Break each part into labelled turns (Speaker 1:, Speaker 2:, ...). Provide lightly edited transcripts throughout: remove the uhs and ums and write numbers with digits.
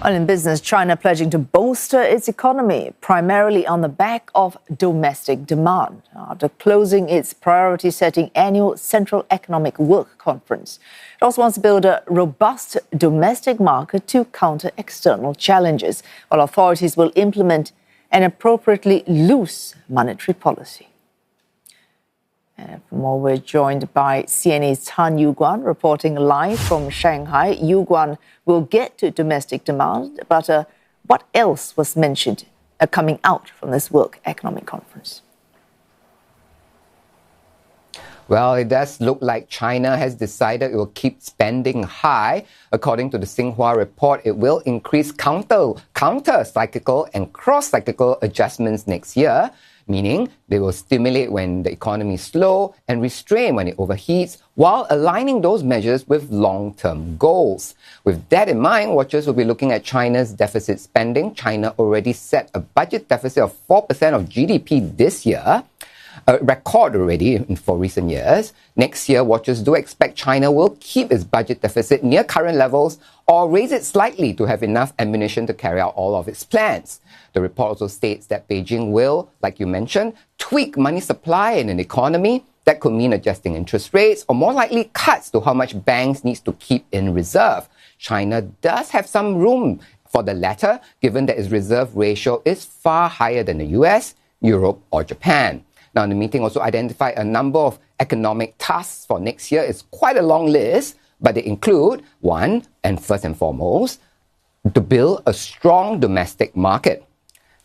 Speaker 1: Well, in business, China pledging to bolster its economy, primarily on the back of domestic demand, after closing its priority-setting annual Central Economic Work Conference. It also wants to build a robust domestic market to counter external challenges, while authorities will implement an appropriately loose monetary policy. And for more, we're joined by CNA's Yew Guan, reporting live from Shanghai. Yew Guan, will get to domestic demand, but what else was mentioned coming out from this World Economic Conference?
Speaker 2: Well, it does look like China has decided it will keep spending high. According to the Xinhua report, it will increase counter-cyclical and cross-cyclical adjustments next year, meaning they will stimulate when the economy is slow and restrain when it overheats, while aligning those measures with long-term goals. With that in mind, watchers will be looking at China's deficit spending. China already set a budget deficit of 4% of GDP this year, a record already for recent years. Next year, watchers do expect China will keep its budget deficit near current levels or raise it slightly to have enough ammunition to carry out all of its plans. The report also states that Beijing will, like you mentioned, tweak money supply in an economy. That could mean adjusting interest rates or more likely cuts to how much banks need to keep in reserve. China does have some room for the latter, given that its reserve ratio is far higher than the US, Europe or Japan. Now, the meeting also identified a number of economic tasks for next year. It's quite a long list, but they include, one, and first and foremost, to build a strong domestic market.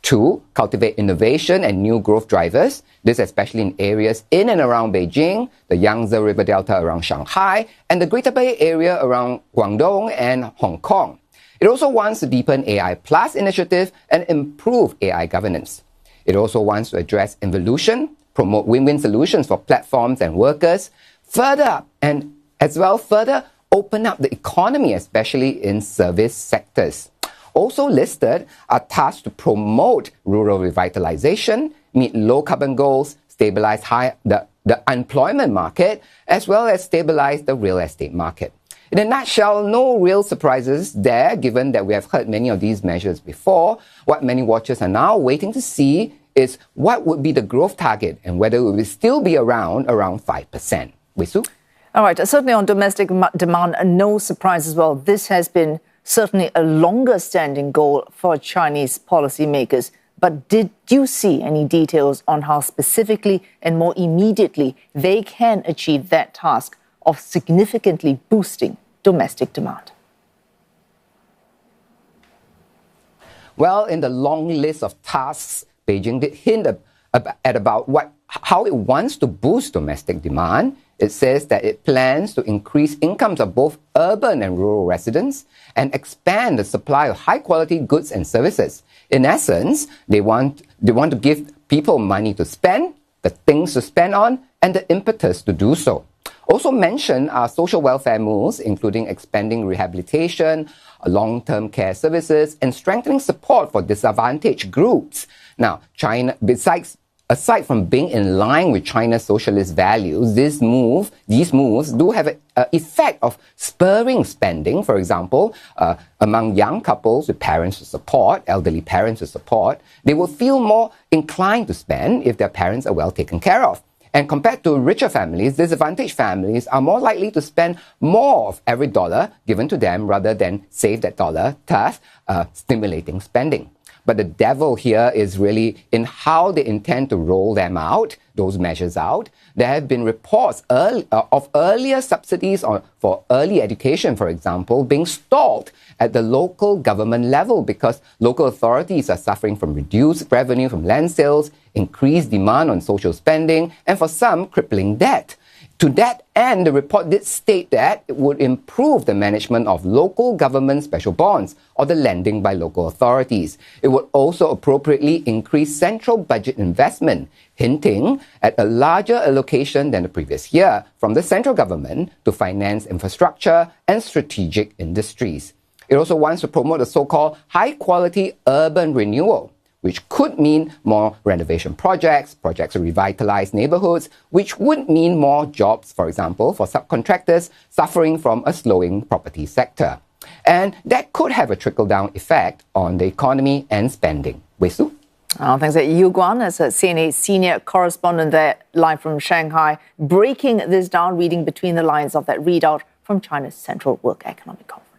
Speaker 2: Two, cultivate innovation and new growth drivers, this especially in areas in and around Beijing, the Yangtze River Delta around Shanghai, and the Greater Bay Area around Guangdong and Hong Kong. It also wants to deepen AI Plus initiative and improve AI governance. It also wants to address involution, promote win-win solutions for platforms and workers, further open up the economy, especially in service sectors. Also listed are tasks to promote rural revitalization, meet low-carbon goals, stabilize the unemployment market, as well as stabilize the real estate market. In a nutshell, no real surprises there, given that we have heard many of these measures before. What many watchers are now waiting to see is what would be the growth target and whether it will still be around 5%. Wei Su?
Speaker 1: All right, certainly on domestic demand, no surprise as well. This has been certainly a longer-standing goal for Chinese policymakers. But did you see any details on how specifically and more immediately they can achieve that task of significantly boosting domestic demand?
Speaker 2: Well, in the long list of tasks, Beijing did hint at about how it wants to boost domestic demand. It says that it plans to increase incomes of both urban and rural residents and expand the supply of high-quality goods and services. In essence, they want to give people money to spend, the things to spend on, and the impetus to do so. Also mentioned are social welfare moves, including expanding rehabilitation, long-term care services, and strengthening support for disadvantaged groups. Now, China, aside from being in line with China's socialist values, these moves do have an effect of spurring spending. For example, among young couples with parents to support, elderly parents to support, they will feel more inclined to spend if their parents are well taken care of. And compared to richer families, disadvantaged families are more likely to spend more of every dollar given to them rather than save that dollar, thus stimulating spending. But the devil here is really in how they intend to roll them out, those measures out. There have been reports of earlier subsidies for early education, for example, being stalled at the local government level because local authorities are suffering from reduced revenue from land sales, increased demand on social spending, and for some, crippling debt. To that end, the report did state that it would improve the management of local government special bonds or the lending by local authorities. It would also appropriately increase central budget investment, hinting at a larger allocation than the previous year from the central government to finance infrastructure and strategic industries. It also wants to promote a so-called high-quality urban renewal, which could mean more renovation projects to revitalize neighborhoods, which would mean more jobs, for example, for subcontractors suffering from a slowing property sector. And that could have a trickle-down effect on the economy and spending. Wei Su?
Speaker 1: Thanks to Yew Guan, as a CNA senior correspondent there, live from Shanghai, breaking this down, reading between the lines of that readout from China's Central Work Economic Conference.